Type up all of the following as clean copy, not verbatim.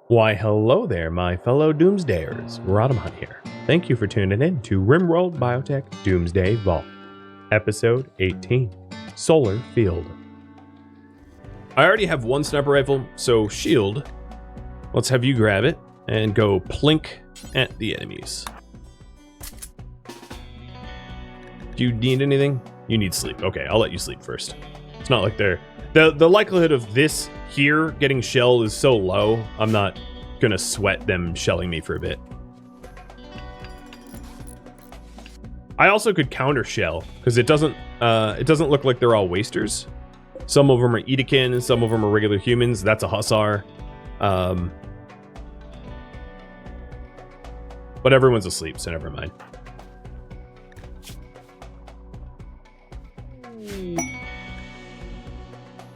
Why, hello there, my fellow Doomsdayers. Rhadamant here. Thank you for tuning in to RimWorld Biotech Doomsday Vault, Episode 18, Solar Field. I already have one sniper rifle, so shield. Let's have you grab it and go plink at the enemies. Do you need anything? You need sleep. Okay, I'll let you sleep first. It's not like they're... The likelihood of this here getting shelled is so low, I'm not gonna sweat them shelling me for a bit. I also could counter shell, because it doesn't look like they're all wasters. Some of them are Edekin, some of them are regular humans. That's a hussar. But everyone's asleep, so never mind.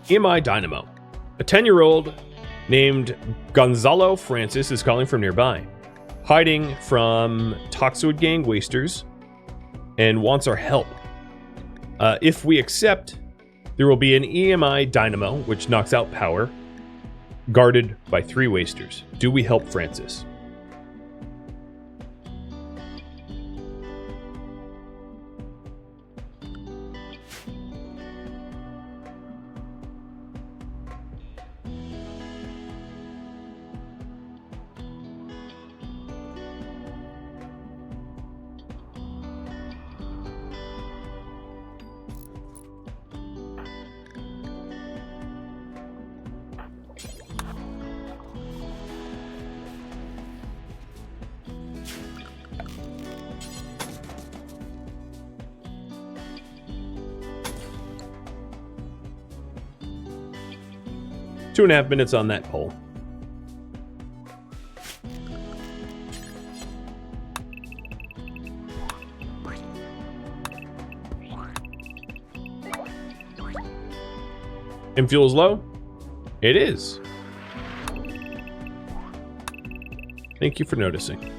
EMI Dynamo. A 10-year-old named Gonzalo Francis is calling from nearby, hiding from Toxoid Gang wasters, and wants our help. If we accept, there will be an EMI Dynamo, which knocks out power, guarded by 3 wasters. Do we help Francis? Two and a half minutes on that poll. And fuel's low? It is. Thank you for noticing.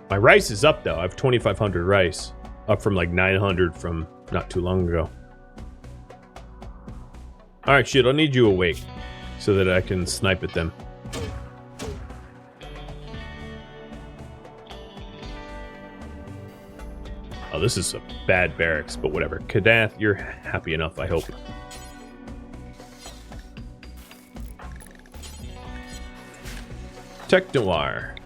My rice is up though. I have 2,500 rice, up from like 900 from not too long ago. All right, shit. I'll need you awake so that I can snipe at them. Oh, this is a bad barracks, but whatever. Kadath, you're happy enough, I hope. Tech Noir.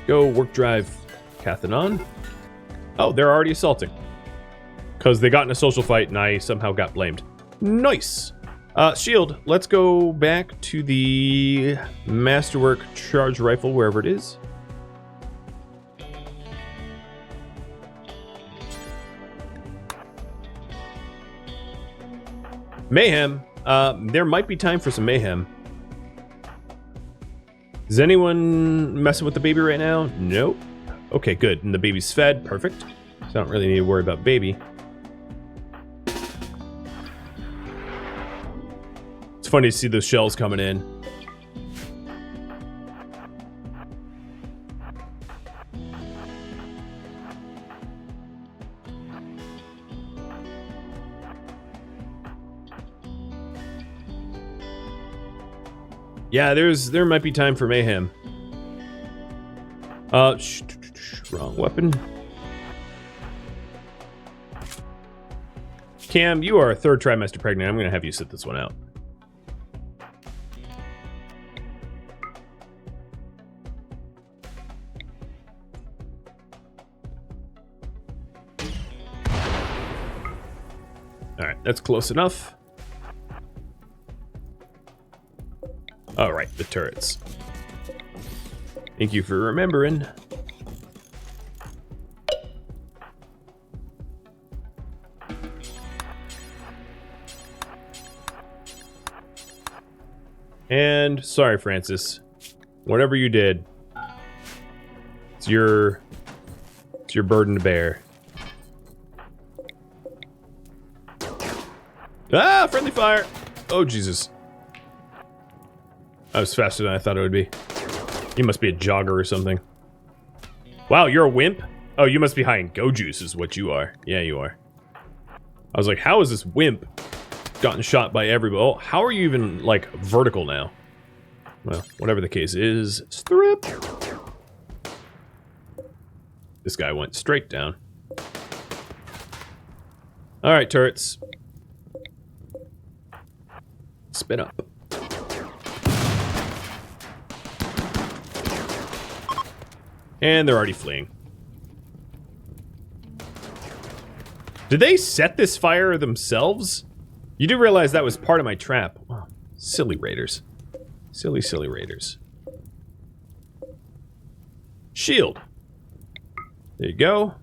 Go work drive Cathanon. Oh, they're already assaulting. Because they got in a social fight and I somehow got blamed. Nice. Shield, let's go back to the Masterwork charge rifle, wherever it is. Mayhem. There might be time for some mayhem. Is anyone messing with the baby right now? Nope. Okay, good. And the baby's fed. Perfect. So I don't really need to worry about baby. It's funny to see those shells coming in. Yeah, there might be time for mayhem. Wrong weapon. Cam, you are 3rd trimester pregnant. I'm gonna have you sit this one out. All right, that's close enough. All right, the turrets. Thank you for remembering. And sorry, Francis. Whatever you did, it's your burden to bear. Ah, friendly fire! Oh, Jesus. That was faster than I thought it would be. You must be a jogger or something. Wow, you're a wimp? Oh, you must be high in go juice is what you are. Yeah, you are. I was like, how is this wimp gotten shot by everybody? Oh, how are you even, like, vertical now? Well, whatever the case is, strip. This guy went straight down. Alright, turrets. Spin up. And they're already fleeing. Did they set this fire themselves? You do realize that was part of my trap. Oh, silly raiders. Silly, silly raiders. Shield. There you go.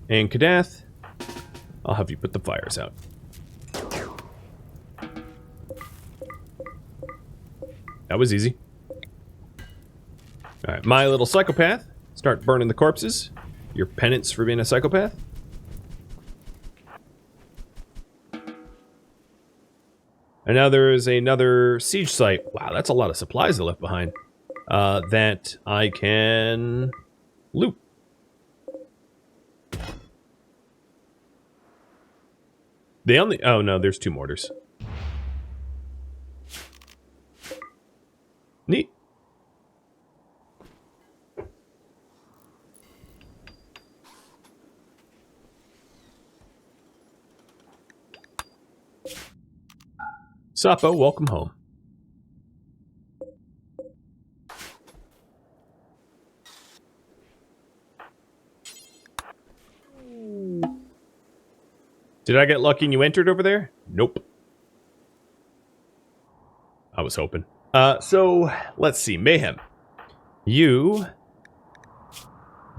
And Kadath, I'll have you put the fires out. That was easy. Alright, my little psychopath. Start burning the corpses. Your penance for being a psychopath. And now there is another siege site. Wow, that's a lot of supplies I left behind. That I can loot. They only... Oh, no, there's 2 mortars. Neat. Sapo, welcome home. Did I get lucky and you entered over there? Nope. I was hoping. So, let's see. Mayhem. You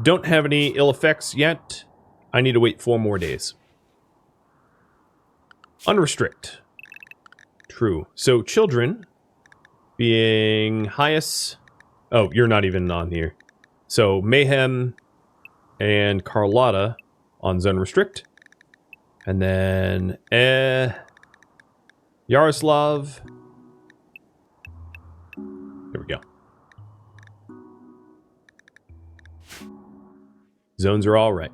don't have any ill effects yet. I need to wait 4 more days. Unrestrict. True. So, children being highest... Oh, you're not even on here. So, Mayhem and Carlotta on Zone Restrict. And then, Yaroslav. There we go. Zones are all right.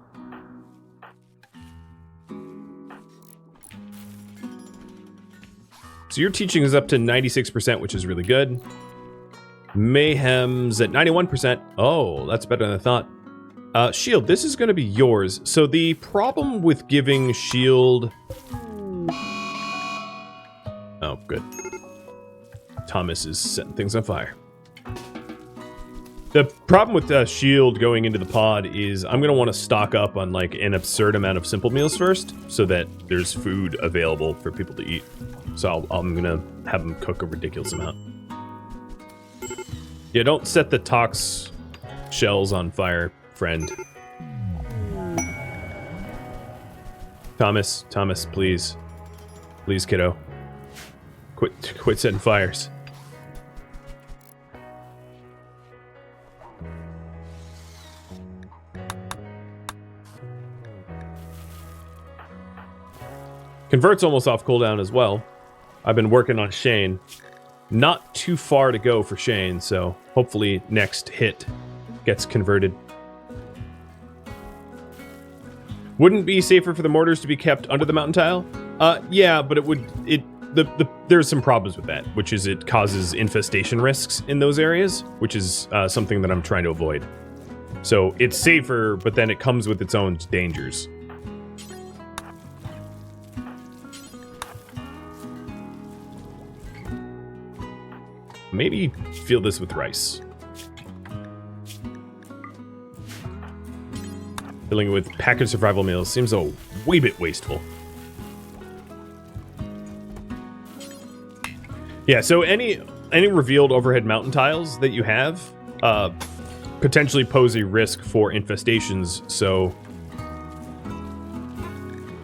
So your teaching is up to 96%, which is really good. Mayhem's at 91%. Oh, that's better than I thought. Shield, this is going to be yours. So the problem with giving Shield... Oh, good. Thomas is setting things on fire. The problem with Shield going into the pod is I'm going to want to stock up on like an absurd amount of simple meals first, so that there's food available for people to eat. So I'm going to have them cook a ridiculous amount. Yeah, don't set the tox shells on fire, friend. Thomas, please. Please, kiddo. Quit setting fires. Convert's almost off cooldown as well. I've been working on Shane. Not too far to go for Shane, so hopefully next hit gets converted. Wouldn't be safer for the mortars to be kept under the mountain tile? Yeah, but there's some problems with that, which is it causes infestation risks in those areas, which is something that I'm trying to avoid. So it's safer, but then it comes with its own dangers. Maybe fill this with rice. Filling it with packaged survival meals seems a wee bit wasteful. Yeah, so any revealed overhead mountain tiles that you have potentially pose a risk for infestations, so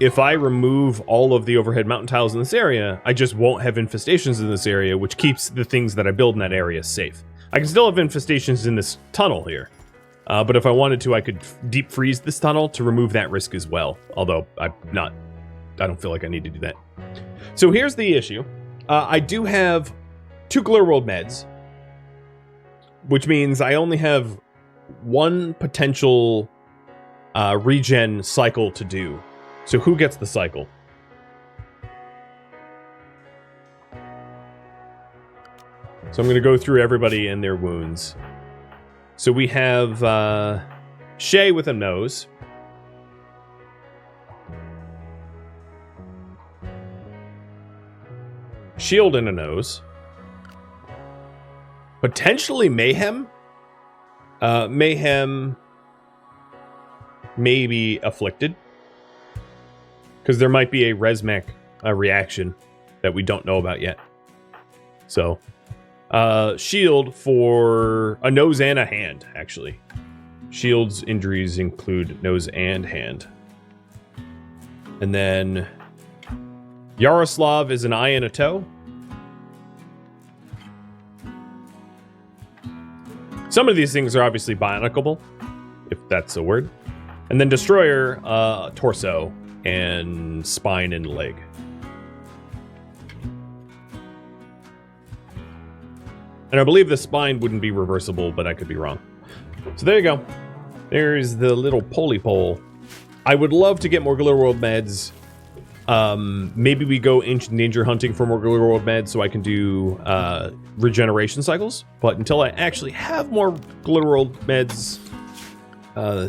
if I remove all of the overhead mountain tiles in this area, I just won't have infestations in this area, which keeps the things that I build in that area safe. I can still have infestations in this tunnel here, but if I wanted to, I could deep freeze this tunnel to remove that risk as well, although I don't feel like I need to do that. So here's the issue. I do have 2 Glare World meds, which means I only have one potential regen cycle to do. So who gets the cycle? So I'm going to go through everybody and their wounds. So we have Shay with a nose. Shield and a nose. Potentially Mayhem. Mayhem may be afflicted. Because there might be a Resmec reaction that we don't know about yet. So, Shield for a nose and a hand, actually. Shield's injuries include nose and hand. And then Yaroslav is an eye and a toe. Some of these things are obviously bionicable, if that's a word. And then Destroyer, torso, and spine and leg. And I believe the spine wouldn't be reversible, but I could be wrong. So there you go. There's the little poly-pole. I would love to get more Glitter World meds. Maybe we go Ancient Danger hunting for more Glitter World meds so I can do regeneration cycles. But until I actually have more Glitter World meds,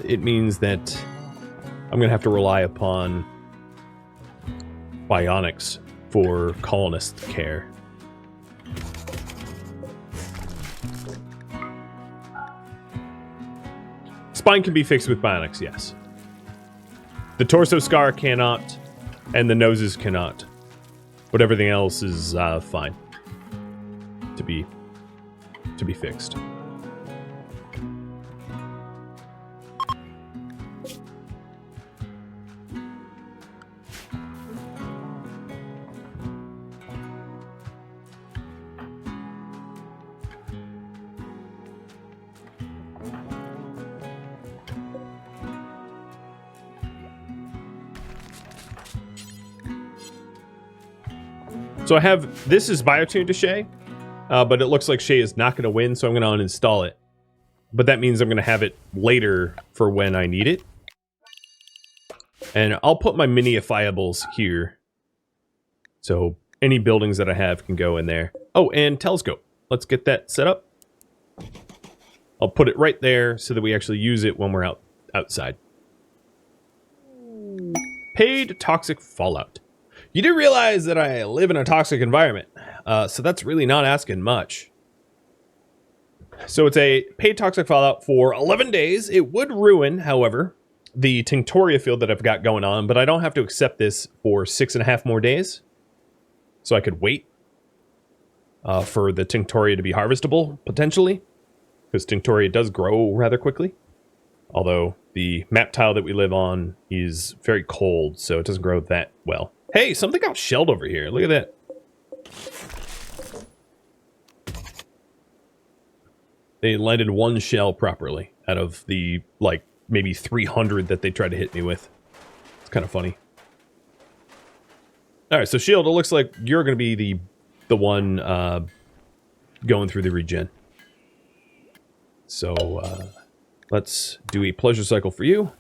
it means that I'm going to have to rely upon bionics for colonist care. Spine can be fixed with bionics, yes. The torso scar cannot, and the noses cannot. But everything else is fine to be fixed. So I have, this is biotuned to Shay, but it looks like Shay is not going to win, so I'm going to uninstall it. But that means I'm going to have it later for when I need it. And I'll put my minifiables here. So any buildings that I have can go in there. Oh, and telescope. Let's get that set up. I'll put it right there so that we actually use it when we're outside. Paid toxic fallout. You do realize that I live in a toxic environment, so that's really not asking much. So it's a paid toxic fallout for 11 days. It would ruin, however, the Tinctoria field that I've got going on, but I don't have to accept this for 6.5 more days. So I could wait for the Tinctoria to be harvestable, potentially, because Tinctoria does grow rather quickly. Although the map tile that we live on is very cold, so it doesn't grow that well. Hey, something got shelled over here. Look at that. They landed one shell properly out of the, like, maybe 300 that they tried to hit me with. It's kind of funny. Alright, so Shield, it looks like you're going to be the one going through the regen. So, let's do a pleasure cycle for you.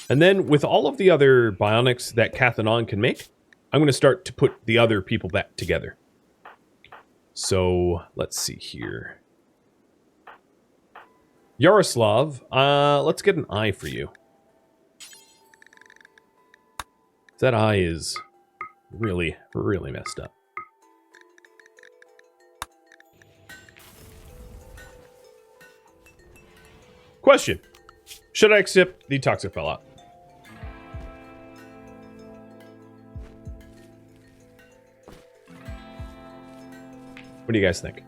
And then with all of the other bionics that Cathanon can make, I'm going to start to put the other people back together. So let's see here. Yaroslav, let's get an eye for you. That eye is really, really messed up. Question. Should I accept the toxic fallout? What do you guys think?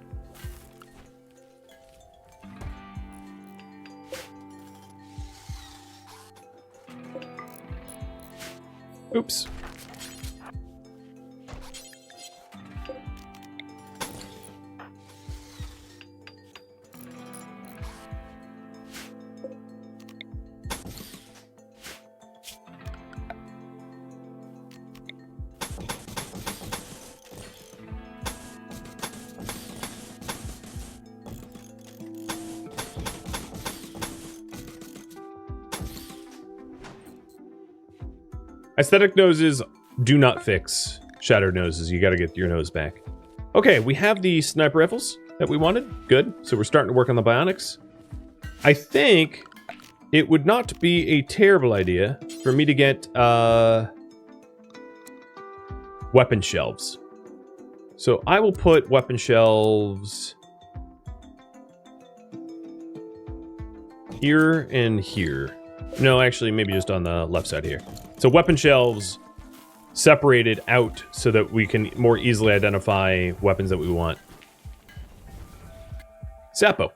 Oops. Aesthetic noses do not fix shattered noses. You gotta get your nose back. Okay, we have the sniper rifles that we wanted. Good. So we're starting to work on the bionics. I think it would not be a terrible idea for me to get weapon shelves. So I will put weapon shelves here and here. No, actually, maybe just on the left side here. So weapon shelves separated out so that we can more easily identify weapons that we want. Sapo.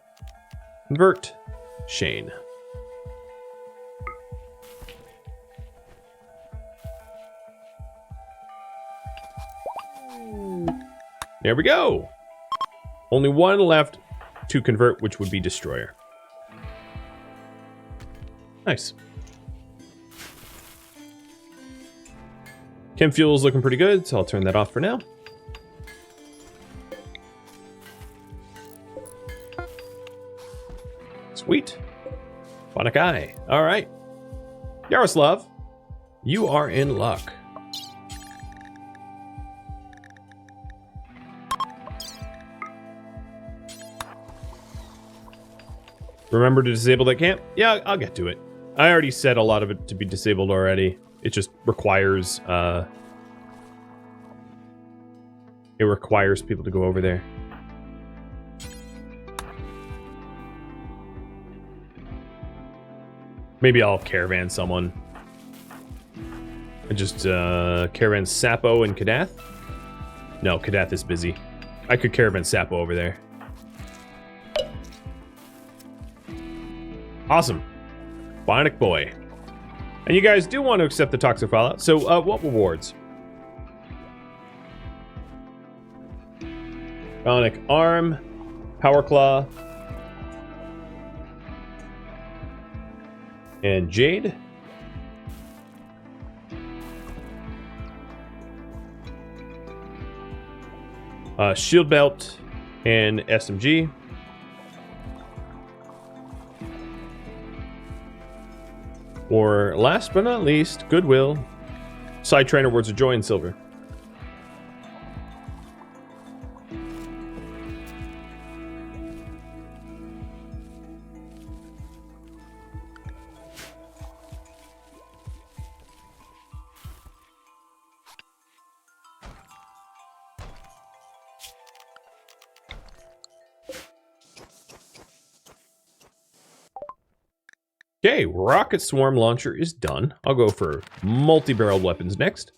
Convert. Shane. There we go. Only one left to convert, which would be Destroyer. Nice. Chem fuel's looking pretty good, so I'll turn that off for now. Sweet. Phonic Eye. All right. Yaroslav, you are in luck. Remember to disable that camp? Yeah, I'll get to it. I already set a lot of it to be disabled already. It just requires, people to go over there. Maybe I'll caravan someone. I just, caravan Sapo and Kadath? No, Kadath is busy. I could caravan Sapo over there. Awesome. Bionic Boy. And you guys do want to accept the Toxic Fallout, so what rewards? Bionic Arm, Power Claw, and Jade. Shield Belt and SMG. Or last but not least, Goodwill, Side Trainer Words of Joy, and Silver. Okay, Rocket Swarm Launcher is done. I'll go for multi-barrel weapons next.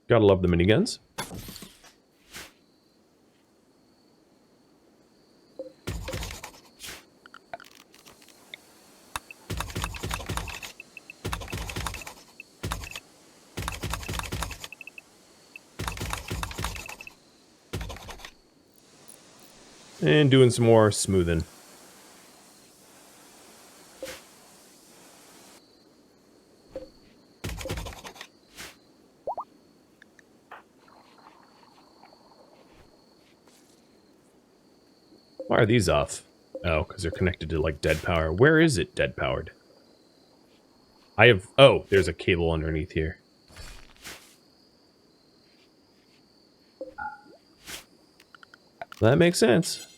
Gotta love the miniguns. And doing some more smoothing. Why are these off? Oh, because they're connected to, like, dead power. Where is it dead powered? I have... Oh, there's a cable underneath here. That makes sense.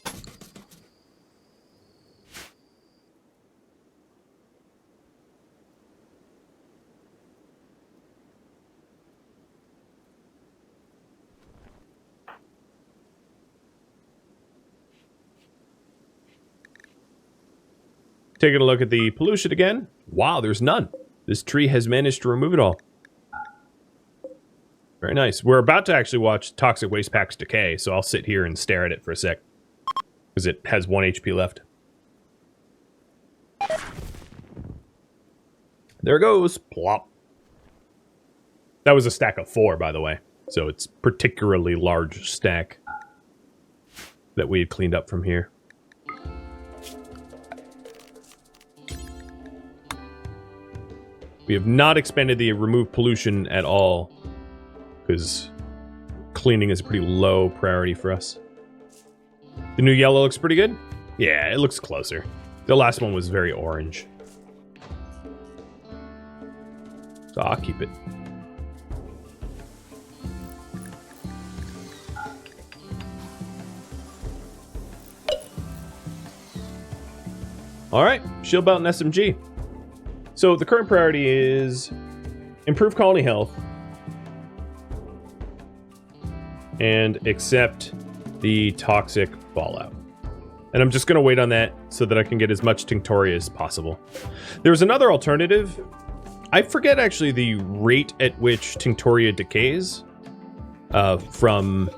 Taking a look at the pollution again. Wow, there's none. This tree has managed to remove it all. Very nice. We're about to actually watch Toxic Waste Packs decay, so I'll sit here and stare at it for a sec. Because it has 1 HP left. There it goes. Plop. That was a stack of 4, by the way. So it's particularly large stack that we had cleaned up from here. We have not expanded the remove pollution at all, because cleaning is a pretty low priority for us. The new yellow looks pretty good. Yeah, it looks closer. The last one was very orange. So I'll keep it. All right, shield belt and SMG. So the current priority is improve colony health and accept the toxic fallout. And I'm just going to wait on that so that I can get as much Tinctoria as possible. There's another alternative. I forget actually the rate at which Tinctoria decays from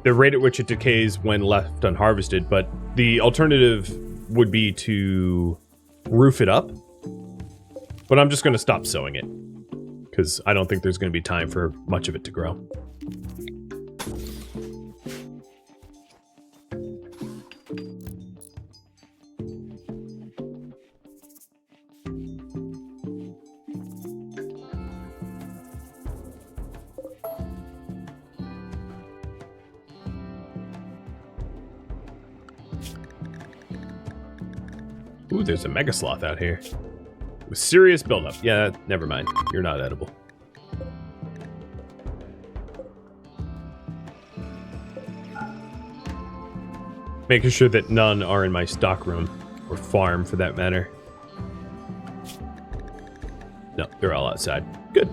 the rate at which it decays when left unharvested, but the alternative would be to roof it up. But I'm just going to stop sowing it because I don't think there's going to be time for much of it to grow. Ooh, there's a mega sloth out here. With serious buildup. Yeah, never mind. You're not edible. Making sure that none are in my stock room. Or farm, for that matter. No, they're all outside. Good.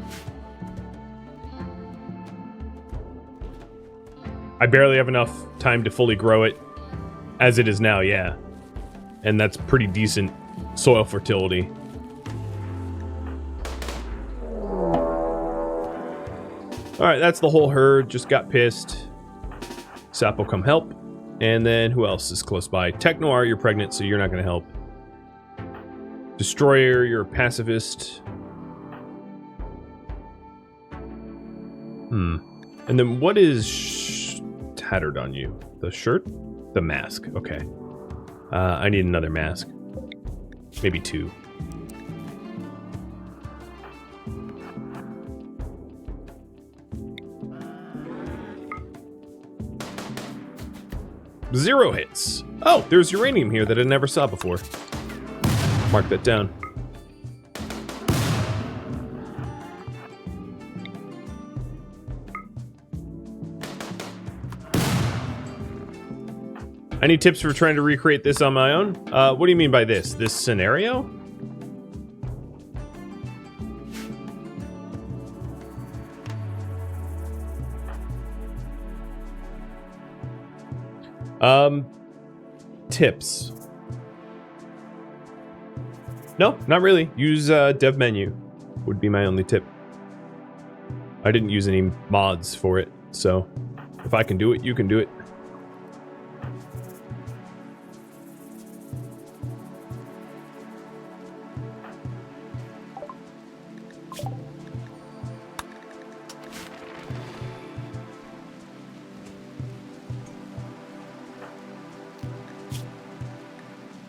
I barely have enough time to fully grow it. As it is now, yeah. And that's pretty decent soil fertility. Alright, that's the whole herd. Just got pissed. Sapo, come help. And then who else is close by? Tech Noir, you're pregnant, so you're not going to help. Destroyer, you're a pacifist. And then what is tattered on you? The shirt? The mask. Okay. I need another mask. Maybe two. Zero hits. Oh, there's uranium here that I never saw before. Mark that down. Any tips for trying to recreate this on my own? What do you mean by this? This scenario? Tips. No, not really. Use dev menu would be my only tip. I didn't use any mods for it, so if I can do it, you can do it.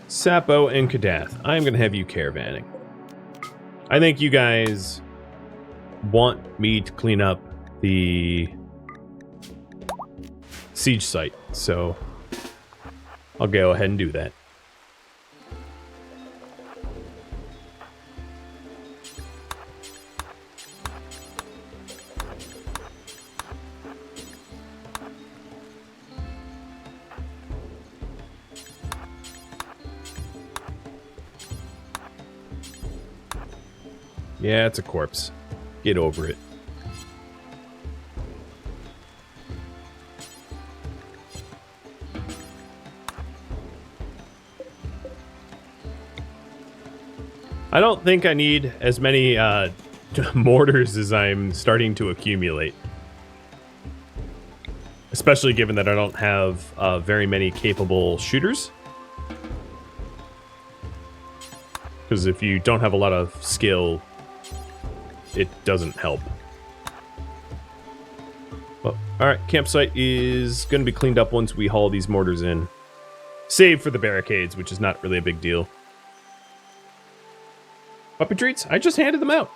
Sapo and Kadath, I'm going to have you caravanning. I think you guys want me to clean up the siege site, so I'll go ahead and do that. Yeah, it's a corpse. Get over it. I don't think I need as many mortars as I'm starting to accumulate. Especially given that I don't have very many capable shooters. Because if you don't have a lot of skill, it doesn't help. Well, alright, campsite is going to be cleaned up once we haul these mortars in. Save for the barricades, which is not really a big deal. Puppy treats? I just handed them out.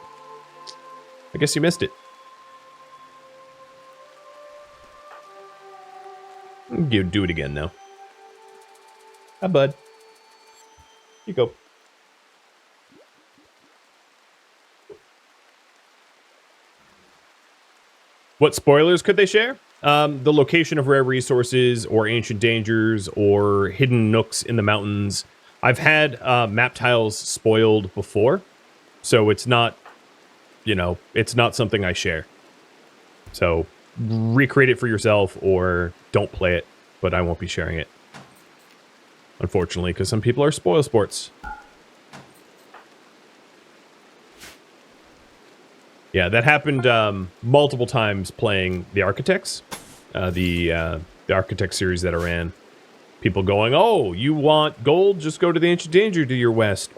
I guess you missed it. Do it again, though. Hi, bud. you go. What spoilers could they share? The location of rare resources or ancient dangers or hidden nooks in the mountains. I've had map tiles spoiled before, so it's not, you know, it's not something I share. So recreate it for yourself or don't play it, but I won't be sharing it. Unfortunately, because some people are spoil sports. Yeah, that happened multiple times playing the Architects, the Architect series that I ran. People going, oh, you want gold? Just go to the Ancient Danger to your west.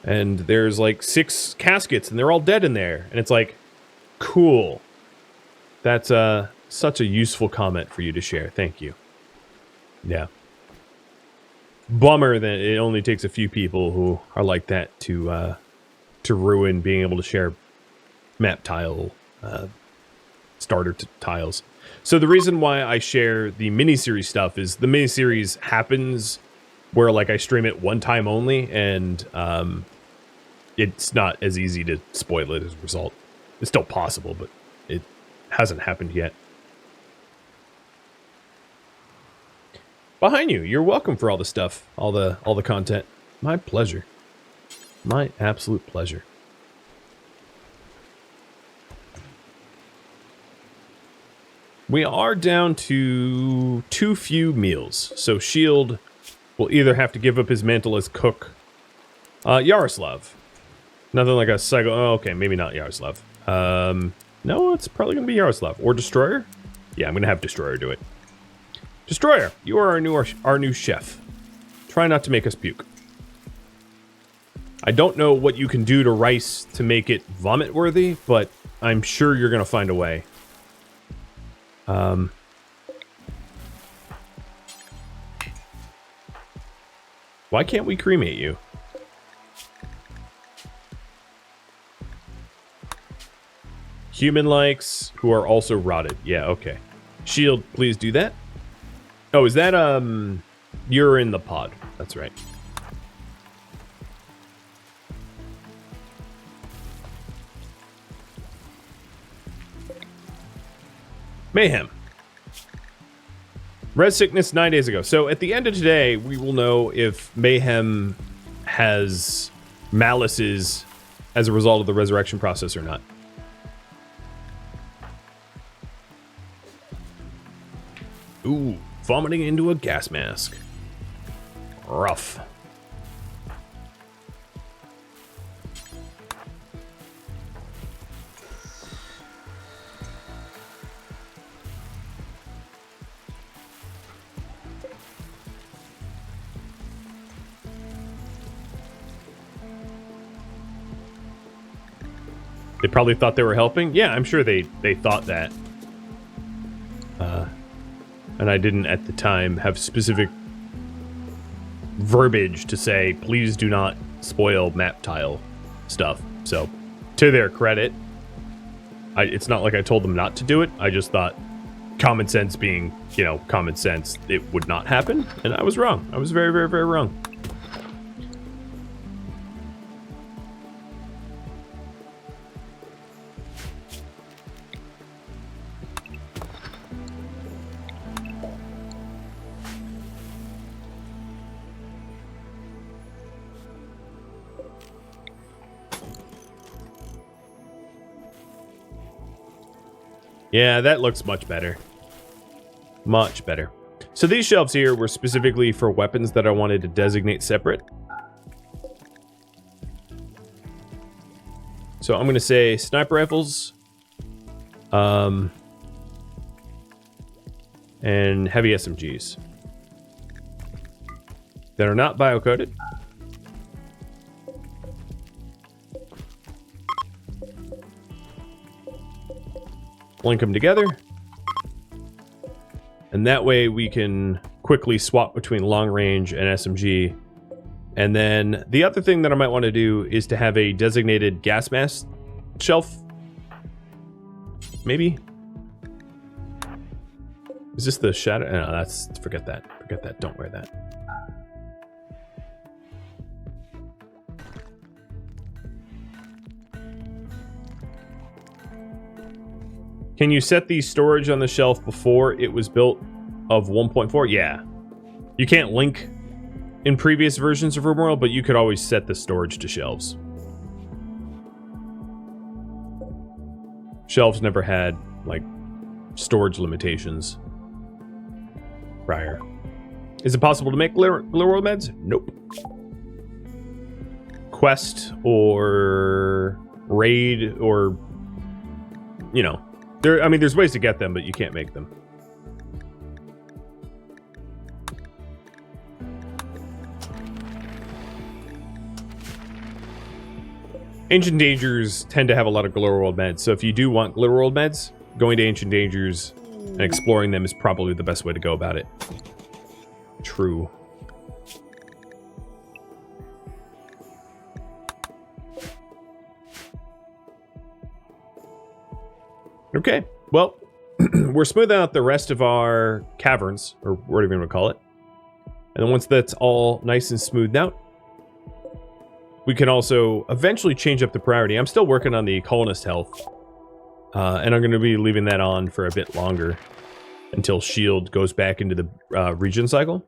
And there's like 6 caskets and they're all dead in there. And it's like, cool. That's such a useful comment for you to share. Thank you. Yeah. Bummer that it only takes a few people who are like that to ruin being able to share map tile starter tiles. So the reason why I share the miniseries stuff is the miniseries happens where like I stream it one time only, and it's not as easy to spoil it as a result. It's still possible, but it hasn't happened yet. Behind you, you're welcome for all the stuff, all the content. My pleasure. My absolute pleasure. We are down to too few meals, so Shield will either have to give up his mantle as cook. Yaroslav. Nothing like a cycle. Oh, okay, maybe not Yaroslav. No, it's probably going to be Yaroslav. Or Destroyer? Yeah, I'm going to have Destroyer do it. Destroyer, you are our new chef. Try not to make us puke. I don't know what you can do to rice to make it vomit-worthy, but I'm sure you're going to find a way. Why can't we cremate you? Human likes who are also rotted. Yeah, okay. Shield, please do that. Oh, is that, you're in the pod. That's right. Mayhem. Res sickness 9 days ago. So at the end of today, we will know if Mayhem has malices as a result of the resurrection process or not. Ooh, vomiting into a gas mask. Rough. They probably thought they were helping. Yeah, I'm sure they thought that. And I didn't at the time have specific verbiage to say, please do not spoil map tile stuff. So, to their credit, it's not like I told them not to do it. I just thought, common sense being, you know, common sense, it would not happen. And I was wrong. I was very, very, very wrong. Yeah, that looks much better. Much better. So these shelves here were specifically for weapons that I wanted to designate separate. So I'm going to say sniper rifles. And heavy SMGs. That are not biocoded. Link them together. And that way we can quickly swap between long range and SMG. And then the other thing that I might want to do is to have a designated gas mask shelf. Maybe. Is this the shadow? No, forget that. Forget that. Don't wear that. Can you set the storage on the shelf before it was built of 1.4? Yeah. You can't link in previous versions of RimWorld, but you could always set the storage to shelves. Shelves never had, like, storage limitations prior. Is it possible to make Glowworld meds? Nope. Quest or raid or, you know, there's ways to get them, but you can't make them. Ancient Dangers tend to have a lot of Glowworld meds, so if you do want Glowworld meds, going to Ancient Dangers and exploring them is probably the best way to go about it. True. Okay, well, we're smoothing out the rest of our caverns, or whatever you want to call it. And then once that's all nice and smoothed out, we can also eventually change up the priority. I'm still working on the colonist health, and I'm going to be leaving that on for a bit longer until Shield goes back into the regen cycle.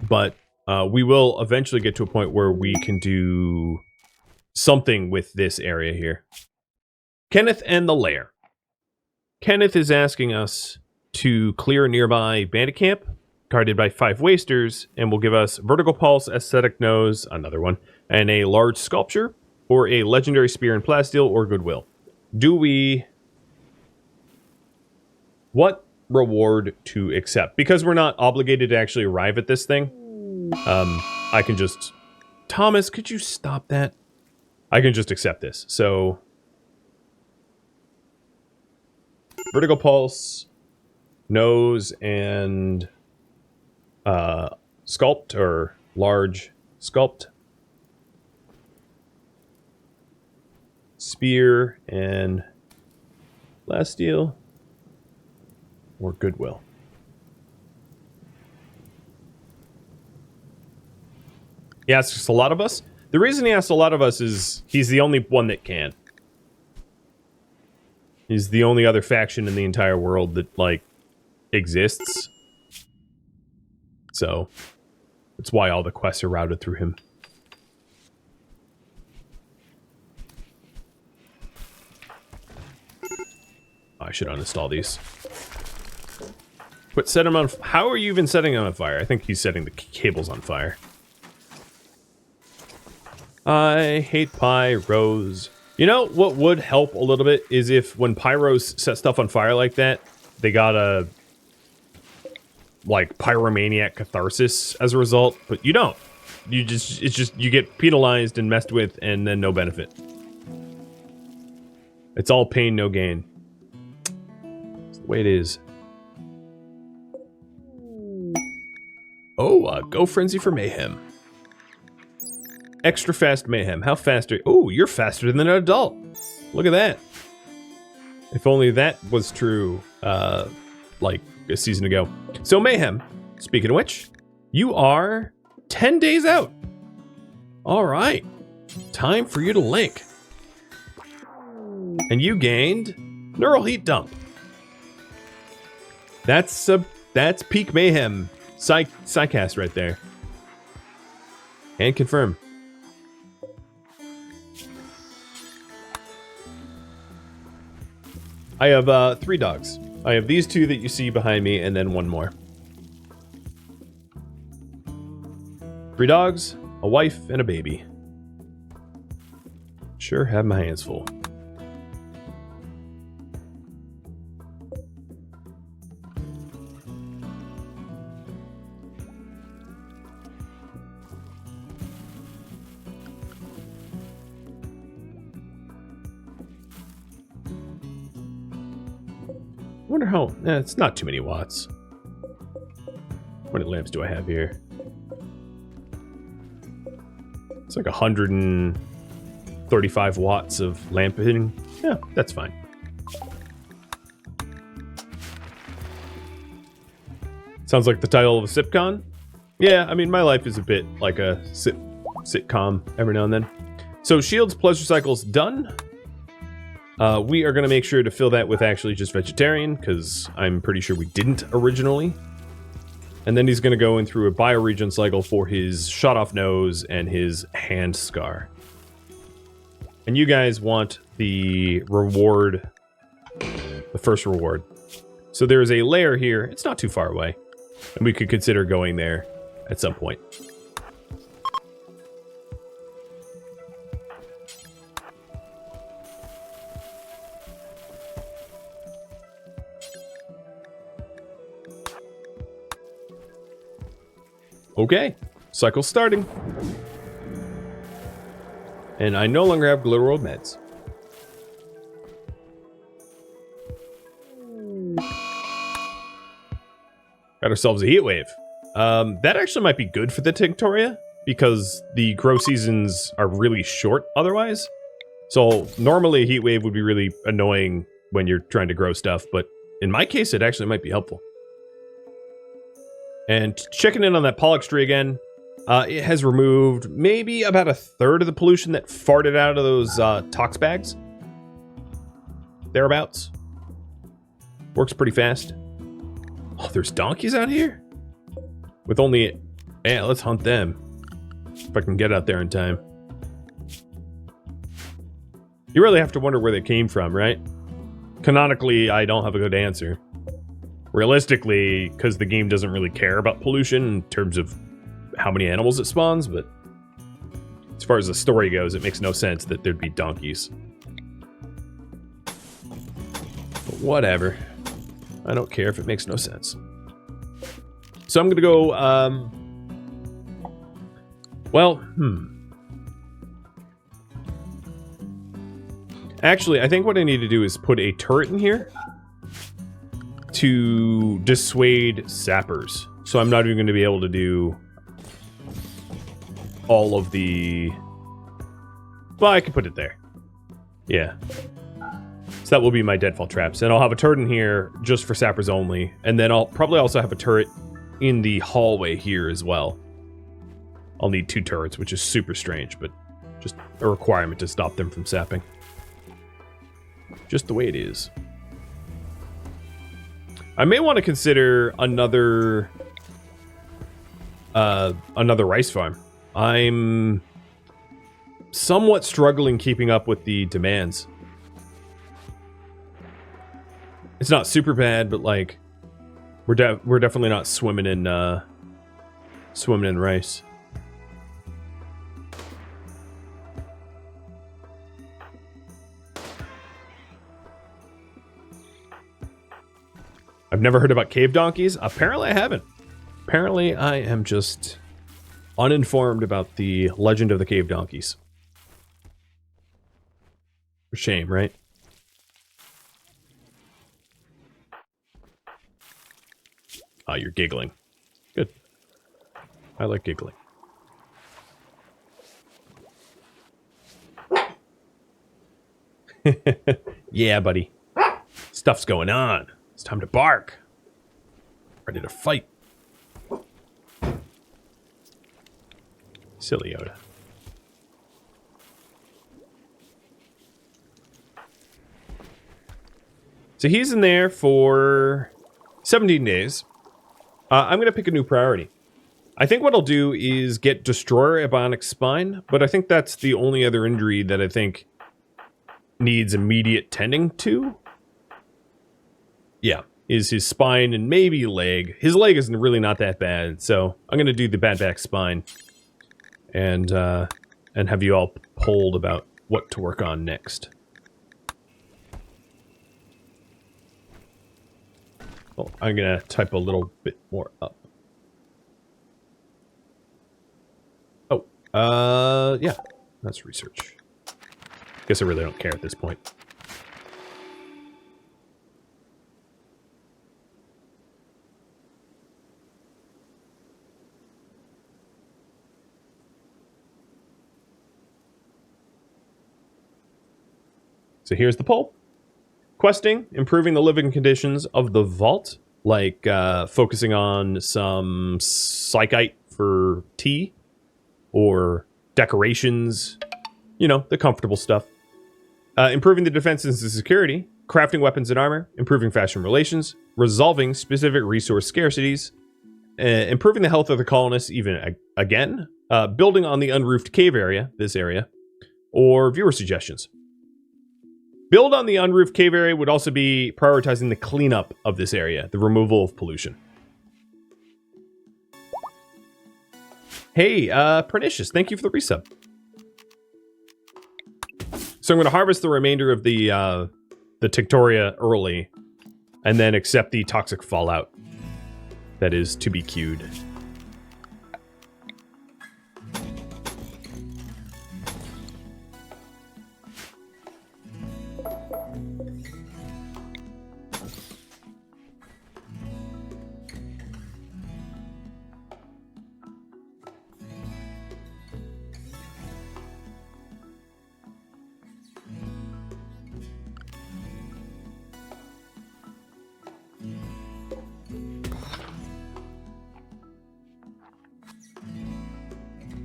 But we will eventually get to a point where we can do something with this area here. Kenneth and the Lair. Kenneth is asking us to clear a nearby bandit camp, guarded by 5 wasters, and will give us Vertical Pulse, Aesthetic Nose, another one, and a large sculpture, or a legendary spear and plasteel, or goodwill. Do we... What reward to accept? Because we're not obligated to actually arrive at this thing, I can just... Thomas, could you stop that? I can just accept this. So... Vertical Pulse, Nose, and... sculpt, or large sculpt, spear, and plasteel, or goodwill. He asks a lot of us. The reason he asks a lot of us is he's the only one that can. He's the only other faction in the entire world that, like, exists. So, that's why all the quests are routed through him. I should uninstall these. But set him on... How are you even setting him on fire? I think he's setting the cables on fire. I hate pyros. You know what would help a little bit is if when pyros set stuff on fire like that, they got a... like pyromaniac catharsis as a result, but you don't. You get penalized and messed with and then no benefit. It's all pain, no gain. That's the way it is. Oh, go frenzy for mayhem. Extra fast mayhem. How fast are... Oh, you're faster than an adult. Look at that. If only that was true, like a season ago. So mayhem, speaking of which, you are 10 days out. All right, time for you to link. And you gained neural heat dump. That's peak mayhem psycast right there. And confirm. I have 3 dogs. I have these 2 that you see behind me, and then 1 more. 3 dogs, a wife, and a baby. Sure have my hands full. I wonder how... it's not too many watts. How many lamps do I have here? It's like 135 watts of lamp hitting. Yeah, that's fine. Sounds like the title of a sitcom. Yeah, I mean, my life is a bit like a sitcom every now and then. So, Shield's pleasure cycle's done. We are going to make sure to fill that with actually just vegetarian, because I'm pretty sure we didn't originally. And then he's going to go in through a bioregion cycle for his shot-off nose and his hand scar. And you guys want the reward, the first reward. So there's a lair here. It's not too far away. And we could consider going there at some point. Okay, cycle starting. And I no longer have glitter world meds. Got ourselves a heat wave. That actually might be good for the Tinctoria, because the grow seasons are really short otherwise. So normally a heat wave would be really annoying when you're trying to grow stuff, but in my case it actually might be helpful. And checking in on that Pollux tree again, it has removed maybe about a third of the pollution that farted out of those tox bags. Thereabouts. Works pretty fast. Oh, there's donkeys out here? With only... Yeah, let's hunt them. If I can get out there in time. You really have to wonder where they came from, right? Canonically, I don't have a good answer. Realistically, because the game doesn't really care about pollution in terms of how many animals it spawns, but as far as the story goes, it makes no sense that there'd be donkeys. But whatever. I don't care if it makes no sense. So I'm gonna go, Actually, I think what I need to do is put a turret in here to dissuade sappers. So I'm not even going to be able to do all of the... Well, I can put it there. Yeah. So that will be my deadfall traps. And I'll have a turret in here just for sappers only. And then I'll probably also have a turret in the hallway here as well. I'll need 2 turrets, which is super strange, but just a requirement to stop them from sapping. Just the way it is. I may want to consider another rice farm. I'm somewhat struggling keeping up with the demands. It's not super bad, but like we're definitely not swimming in rice. I've never heard about cave donkeys. Apparently I haven't. Apparently I am just uninformed about the legend of the cave donkeys. For shame, right? Ah, you're giggling. Good. I like giggling. Yeah, buddy. Stuff's going on. It's time to bark. Ready to fight. Silly Yoda. So he's in there for 17 days. I'm going to pick a new priority. I think what I'll do is get Destroyer Bionic Spine, but I think that's the only other injury that I think needs immediate tending to. Yeah, is his spine and maybe leg. His leg isn't really not that bad, so I'm going to do the bad back spine. And have you all polled about what to work on next. Well, I'm going to type a little bit more up. Oh, yeah, that's research. Guess I really don't care at this point. So here's the poll. Questing, improving the living conditions of the vault, like focusing on some psychite for tea, or decorations, you know, the comfortable stuff. Improving the defenses and security, crafting weapons and armor, improving fashion relations, resolving specific resource scarcities, improving the health of the colonists even again, building on the unroofed cave area, this area, or viewer suggestions. Build on the unroofed cave area would also be prioritizing the cleanup of this area, the removal of pollution. Hey, Pernicious, thank you for the resub. So I'm going to harvest the remainder of the Tictoria early, and then accept the toxic fallout that is to be queued.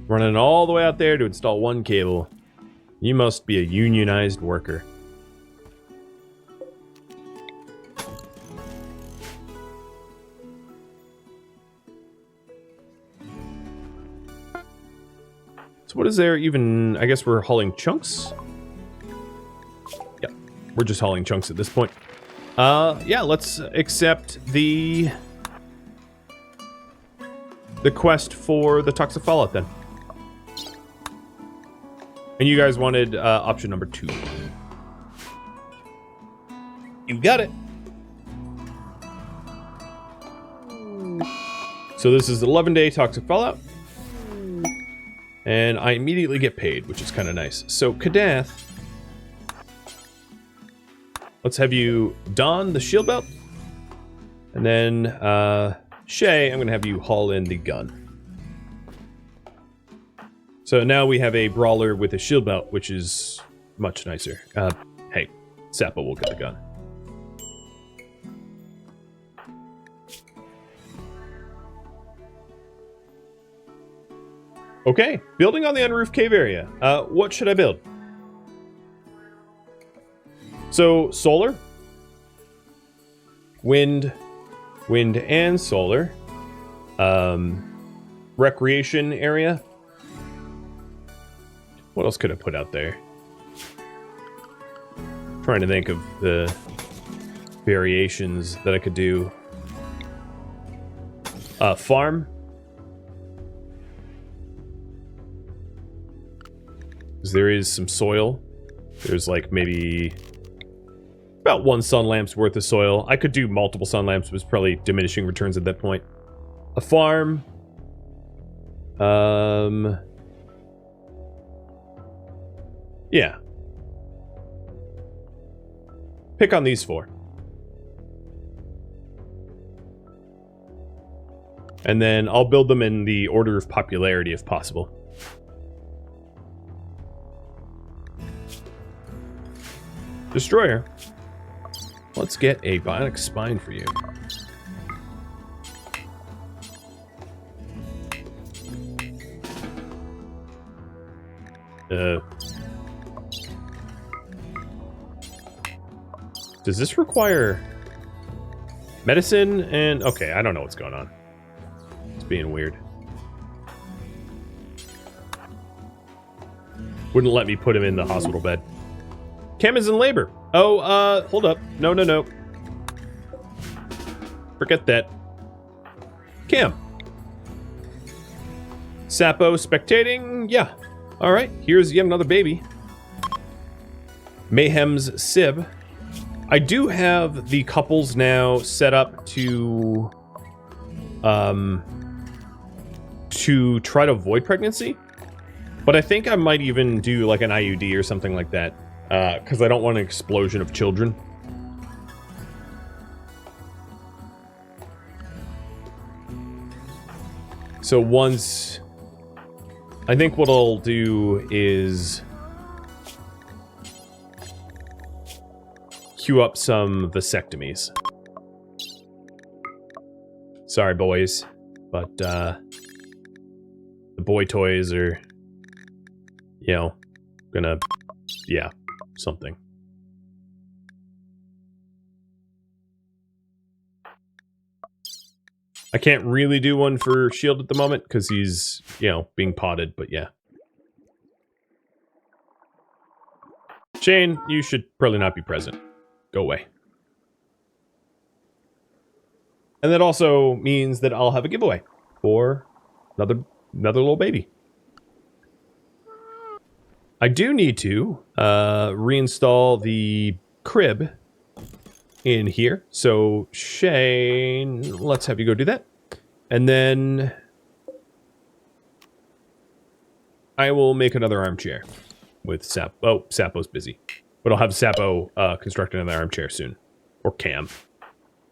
Running all the way out there to install one cable. You must be a unionized worker. So what is there even? I guess we're hauling chunks? Yeah, we're just hauling chunks at this point. Yeah, let's accept the quest for the toxic fallout then. And you guys wanted option number 2. You got it. So this is 11-day toxic fallout. And I immediately get paid, which is kind of nice. So Kadath, let's have you don the shield belt. And then Shay, I'm going to have you haul in the gun. So now we have a brawler with a shield belt, which is much nicer. Hey, Sappo will get the gun. Okay, building on the unroofed cave area. What should I build? So, solar. Wind and solar. Recreation area. What else could I put out there? Trying to think of the variations that I could do. Farm. Because there is some soil. There's like maybe about 1 sun lamp's worth of soil. I could do multiple sun lamps, but it's probably diminishing returns at that point. A farm. Yeah. Pick on these 4. And then I'll build them in the order of popularity if possible. Destroyer. Let's get a bionic spine for you. Does this require medicine? And okay, I don't know what's going on. It's being weird. Wouldn't let me put him in the hospital bed. Cam is in labor. Oh, hold up. No. Forget that. Cam. Sappo spectating? Yeah. Alright, here's yet another baby. Mayhem's Sib. I do have the couples now set up to try to avoid pregnancy. But I think I might even do like an IUD or something like that. Because I don't want an explosion of children. So once... I think what I'll do is... queue up some vasectomies. Sorry, boys. But, the boy toys are... You know, gonna... Yeah, something. I can't really do one for Shield at the moment because he's, you know, being potted, but yeah. Shane, you should probably not be present. Go away. And that also means that I'll have a giveaway for another little baby. I do need to reinstall the crib in here. So Shane, let's have you go do that. And then I will make another armchair with Sap. Oh, Sapo's busy. But I'll have Sapo construct another armchair soon. Or Cam.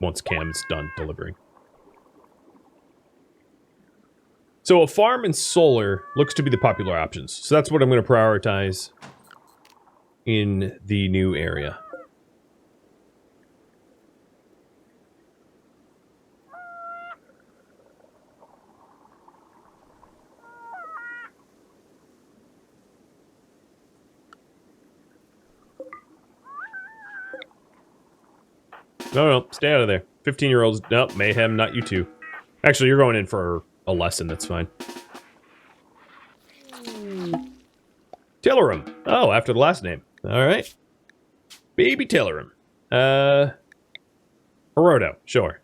Once Cam's done delivering. So a farm and solar looks to be the popular options. So that's what I'm going to prioritize in the new area. No, stay out of there. 15-year-olds, no, mayhem, not you two. Actually, you're going in for a lesson, that's fine. Tillerum. Oh, after the last name. Alright. Baby Tillerum. Hiroto, sure.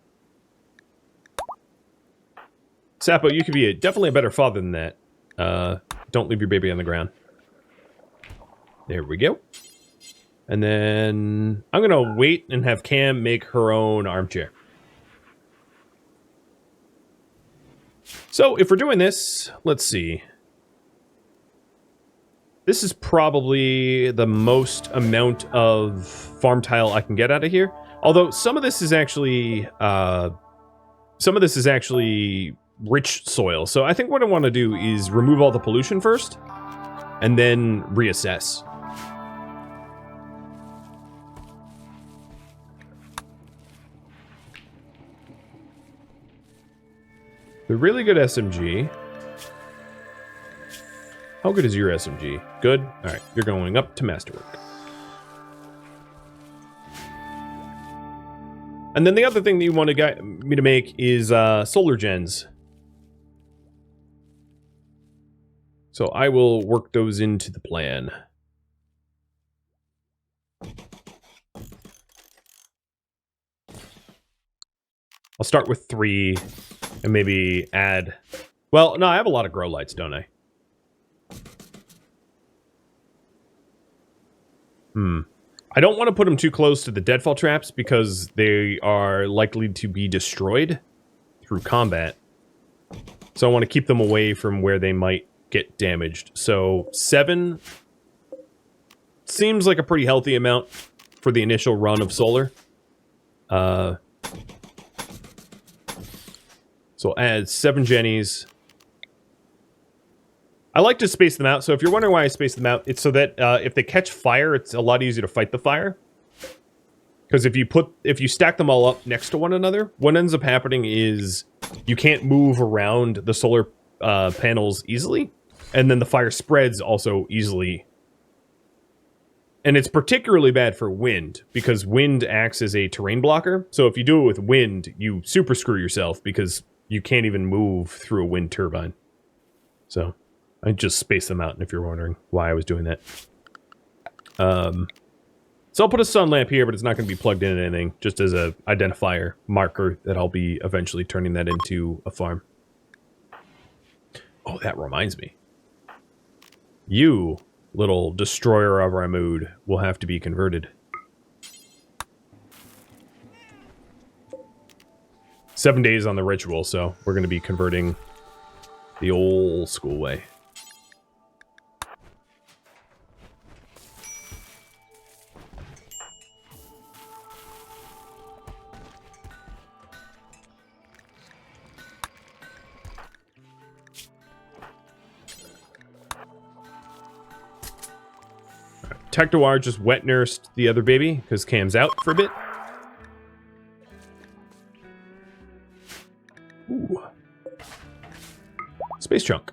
Sapo, you could be definitely a better father than that. Don't leave your baby on the ground. There we go. And then I'm going to wait and have Cam make her own armchair. So if we're doing this, let's see. This is probably the most amount of farm tile I can get out of here. Although some of this is actually rich soil. So I think what I want to do is remove all the pollution first and then reassess. The really good SMG. How good is your SMG? Good? Alright, you're going up to Masterwork. And then the other thing that you want me to make is solar gens. So I will work those into the plan. I'll start with 3 and maybe add... Well, no, I have a lot of grow lights, don't I? I don't want to put them too close to the deadfall traps because they are likely to be destroyed through combat. So I want to keep them away from where they might get damaged. So 7 seems like a pretty healthy amount for the initial run of solar. So I'll add 7 jennies. I like to space them out, so if you're wondering why I space them out, it's so that if they catch fire, it's a lot easier to fight the fire. Because if you stack them all up next to one another, what ends up happening is you can't move around the solar panels easily, and then the fire spreads also easily. And it's particularly bad for wind, because wind acts as a terrain blocker. So if you do it with wind, you super screw yourself, because you can't even move through a wind turbine. So I just spaced them out, if you're wondering why I was doing that. So I'll put a sun lamp here, but it's not going to be plugged into anything, just as a identifier marker that I'll be eventually turning that into a farm. Oh, that reminds me. You, little destroyer of our mood, will have to be converted. 7 days on the ritual, so we're going to be converting the old school way. Tectowar just wet nursed the other baby because Cam's out for a bit. Ooh. Space chunk.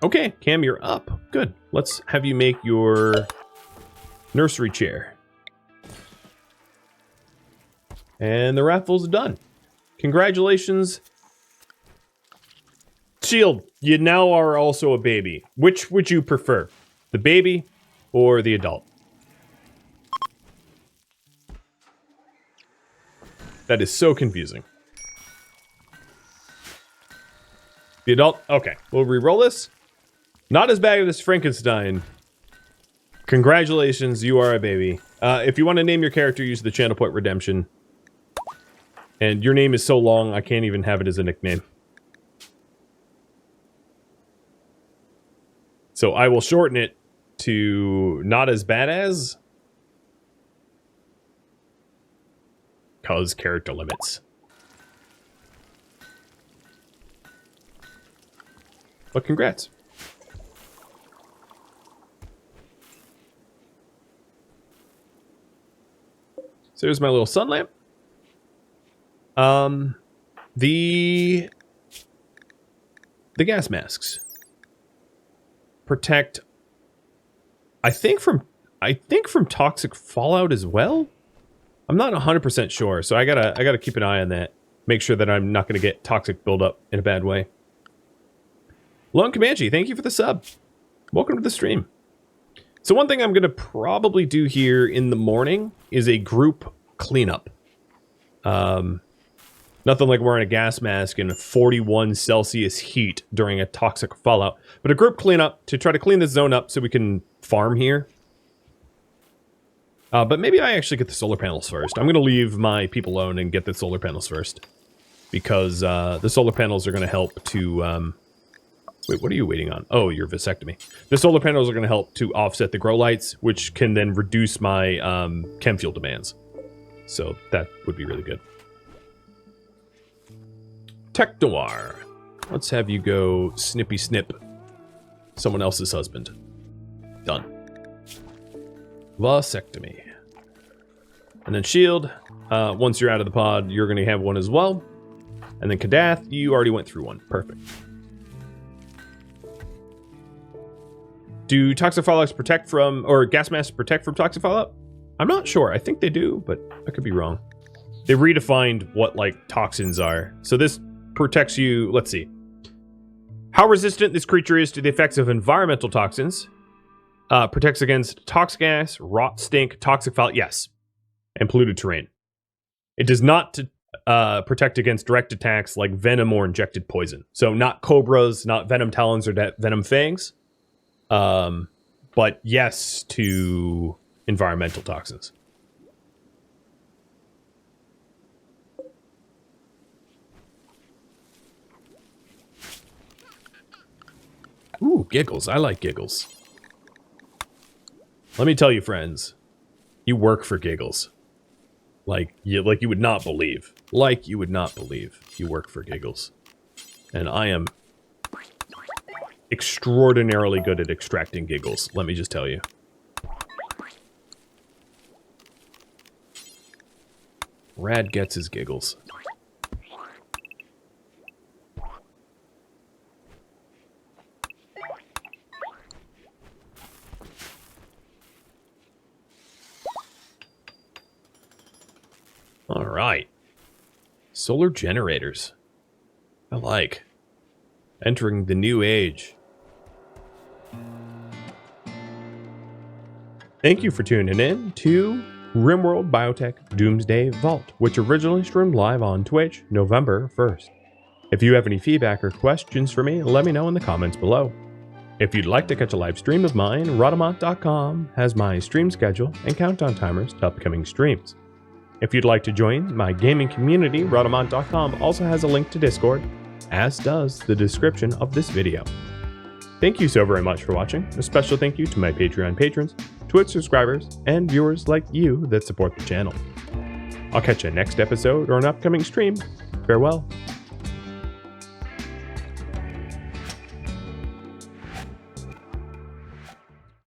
Okay, Cam, you're up. Good. Let's have you make your nursery chair. And the raffle's done. Congratulations. Shield, you now are also a baby. Which would you prefer? The baby or the adult? That is so confusing. The adult? Okay, we'll re-roll this. Not as bad as Frankenstein. Congratulations, you are a baby. If you want to name your character, use the channel point redemption. And your name is so long, I can't even have it as a nickname. So I will shorten it to not as bad as. Cause character limits. But congrats. So there's my little sun lamp. The gas masks protect, I think from toxic fallout as well. I'm not 100% sure, so I gotta keep an eye on that. Make sure that I'm not gonna get toxic buildup in a bad way. Lone Comanche, thank you for the sub. Welcome to the stream. So one thing I'm gonna probably do here in the morning is a group cleanup. Nothing like wearing a gas mask in 41 Celsius heat during a toxic fallout, but a group cleanup to try to clean this zone up so we can farm here. But maybe I actually get the solar panels first. I'm going to leave my people alone and get the solar panels first. Because the solar panels are going to help to... wait, what are you waiting on? Oh, your vasectomy. The solar panels are going to help to offset the grow lights, which can then reduce my chem fuel demands. So that would be really good. Tech Noir. Let's have you go snippy snip someone else's husband. Done. Vasectomy. And then Shield, once you're out of the pod, you're going to have one as well. And then Kadath, you already went through one. Perfect. Do toxic fallouts protect from, or gas masks protect from toxic fallout? I'm not sure. I think they do, but I could be wrong. They redefined what, like, toxins are. So this protects you, let's see. How resistant this creature is to the effects of environmental toxins. Protects against toxic gas, rot, stink, toxic fallout, yes. And polluted terrain. It does not protect against direct attacks like venom or injected poison. So not cobras, not venom talons or venom fangs. But yes to environmental toxins. Ooh, giggles. I like giggles. Let me tell you, friends, you work for giggles. Like you would not believe. Like you would not believe you work for giggles. And I am extraordinarily good at extracting giggles, let me just tell you. Rad gets his giggles. All right. Solar generators. I like. Entering the new age. Thank you for tuning in to RimWorld Biotech Doomsday Vault, which originally streamed live on Twitch November 1st. If you have any feedback or questions for me, let me know in the comments below. If you'd like to catch a live stream of mine, Rhadamant.com has my stream schedule and countdown timers to upcoming streams. If you'd like to join my gaming community, Rhadamant.com also has a link to Discord, as does the description of this video. Thank you so very much for watching. A special thank you to my Patreon patrons, Twitch subscribers, and viewers like you that support the channel. I'll catch you next episode or an upcoming stream. Farewell.